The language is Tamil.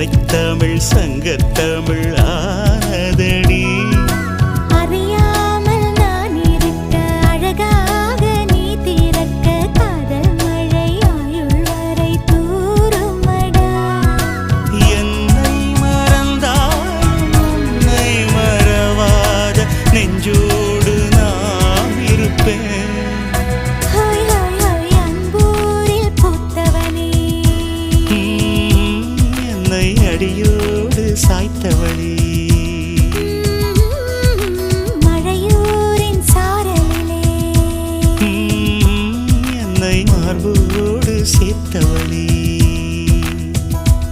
அன்னைத்தமிழ் சங்கத்தமிழ் ஆனதடி. அறியாமல் நான் இருக்க அழகாக நீ திறக்க காதல் மழை ஆயுள் வரை தூருமடா. என்னை மறந்தாலும் உன்னை மறவாத நெஞ்சோடு நான் இருப்பேன். ஹோய் ஹோய் ஹோய் அன்பூரில் பூத்தவனே, என்னை அடியோடு சாய்த்தவளே, மழையூரின் சாரலிலே என்னை மார்போடு சேர்த்தவளே.